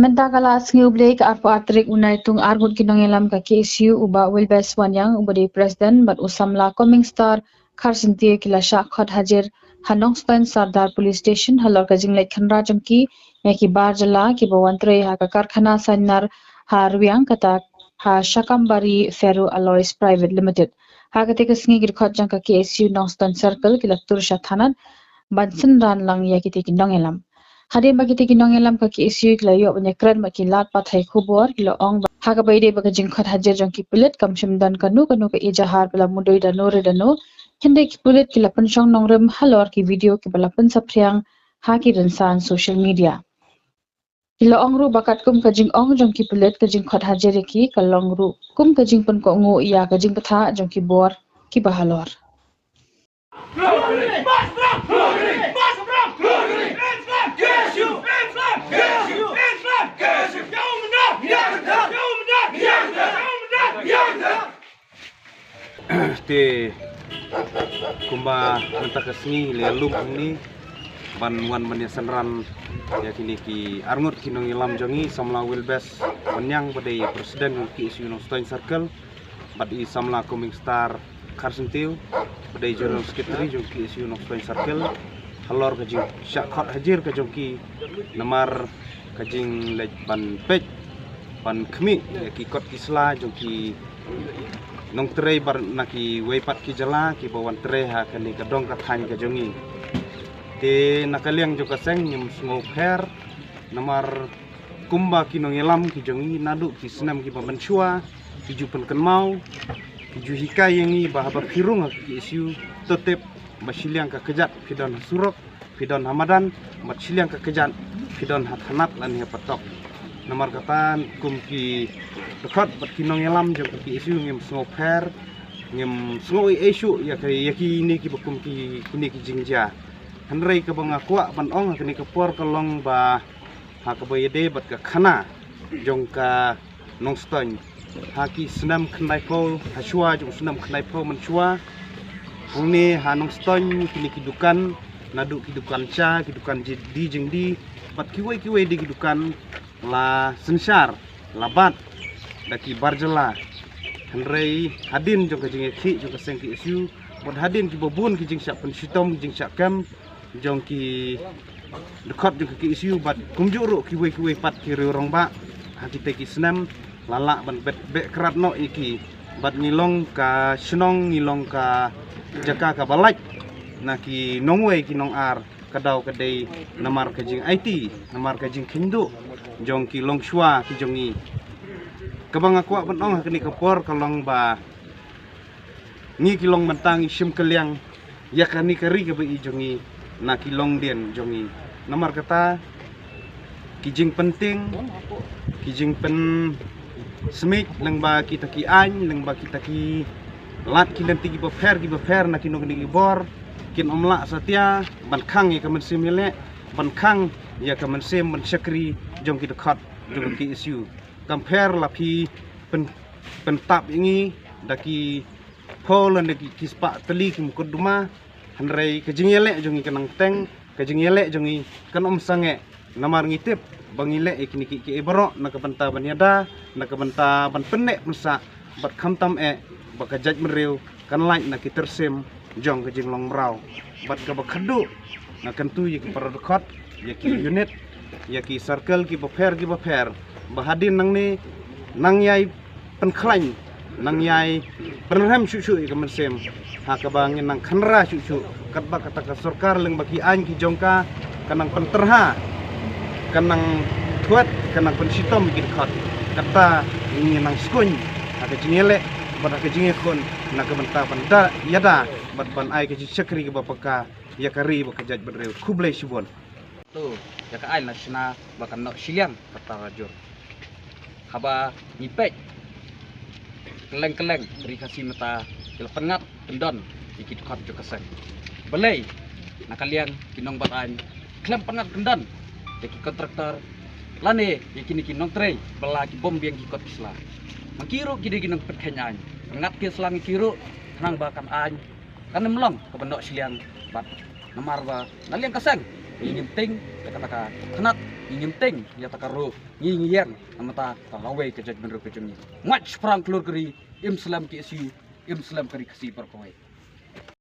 Sementara kala sengi ublei ke arpo atrik unai tung argut kinongelam ka KSU uba Wilbes Wanyang uba di Presiden bat usamla Coming Star Karsinti kila Syakhot Hajar Hanongstein Sardar Police Station halor ka jinglek khanra jongki yaki barjala ki bawantre ha ka karkhana sanar ha ruang kata ha Shakambari Ferro Alloys Private Limited ha kate ka sengi girkhot jang ka KSU Nongstein Circle kila Tursha Thanan bansen ran lang yaki te kinongelam Hadir bagi tegi nongelam kaki isu kila yok penyekran maki lat pathai kubur kila ong haga baide bagi jingkot hajar jongki pulit kamshim dan kanu ke ijahar pela mudoi dan nore dano hende ki pulit kila pensyong nongrem halor ki video ki bala pensapriang haki rensan social media. Kila ong ru bakat kum kajing ong jongki pulit kajing kot hajar ki kalong ru kum kajing pen ko ngu iya kajing petha jongki bor ki bahalor. Te kumba mentak kesni lelum ini banwan menyasanran ya kini ki arngut kinong ilam jongi samla Wilbes Wanyang badai Presiden KSU Nongstein Circle badi samla Coming Star Karsintiu badai General Secretary jong KSU Nongstein Circle halor kajing Syakhot Hajar kajongki namar kajing lej ban pej ban khmi ya ki kot kisla jongki nong trei bar naki weipat ki jala ki bawan trei ha kani kadong kathani ka jongi te nakaliang jo kaseng nyum sngo pher namar kumba ki nong elam ki jongi nadu ki senam ki pamenchua ki jupen kenmau ki ju hikai yangi bahaba firung ki isu tetep basiliang ka kejat pidon surok pidon hamadan basiliang ka kejat pidon hathanat lan he patok namar katan kum ki dekat bat kinong elam jong ki isu ngem sngo pher ngem sngo isu ya ki ni ki bukum ki kuni ki jingja hanrei ka bang akwa ban ong kini ka por kalong ba ha ka bayede bat ka khana jong ka Nongstein ha ki senam khnai pho haswa jong senam khnai pho manchua hungni ha Nongstein kini ki dukan nadu ki dukan cha ki dukan di jingdi bat kiwai di ki dukan la sensar labat daki barjala hanrei hadin jong ka jing ki jong ka seng ki isu bod hadin ki bobun ki jing syak pensitom jing syak kam jong ki dekat jong ki isu bat kumjuru ki wei pat ki rong ba hati te ki senam lala ban bet kerat no iki bat ngilong ka senong ngilong ka jaka ka balaj naki nongwei ki nong ar kadau kadai namar ka jing IT namar ka jing kindu jong ki longshua ki jongi kabang aku ban ong kini kapor kalong ba ni kilong mentang isim keliang ya kani kari ke bi jongi na kilong den jongi namar kata kijing penting kijing pen semik lang ba kita ki an lang ba kita ki lat ki nanti ki bafer na kinong ni bor kin omla satya ban khang ya kamen simile ban khang ya kamen sim ban syakri jong ki dekat jong ki isu compare lapi pentap ini daki Poland daki kispa teli kim koduma hanrei kejingele jongi kanang teng kejingele jongi kan sange namar ngitip bangile ikini ki ebro nakabanta banyada nakabanta ban penek masa bat khamtam bakajaj mereu kan lain nak tersim jong kejing long rau bat ka bakhadu nakantu yaki paradokot yaki unit yaki circle ki bafer bahadin nang ni nang yai penklain nang yai penrem susu ke mensem ha ka bangin nang khanra susu kat ba kata ka sarkar leng bagi an ki jongka kanang penterha kanang thuat kanang pensitom ki khat kata ini nang skun ha ka jingele bada ka jingekon na ka banta banda yada bat ban ai ka chakri ke bapaka ya kari ba ka jaj bedreu kublai sibon tu ya ka ai nasna bakan no siliam kata rajur haba ngipek keleng beri kasih mata kila pengat pendon ikit khat jo kasang belai nakalian kinong bataan klem pengat pendon deki kontraktor lane yakini kinong trei belaki bom biang kikot isla mangkiru kide kinong petkenyan pengat ke selang kiru nang bakan an kan melong ke bendok siliang bat namar ba nalian kasang ini penting kata-kata kenat inginteng ya takaro ngingiyang amata talawe ke judgment ro ke jumni match perang kelur keri im Islam ki isu im Islam keri kasi perkoi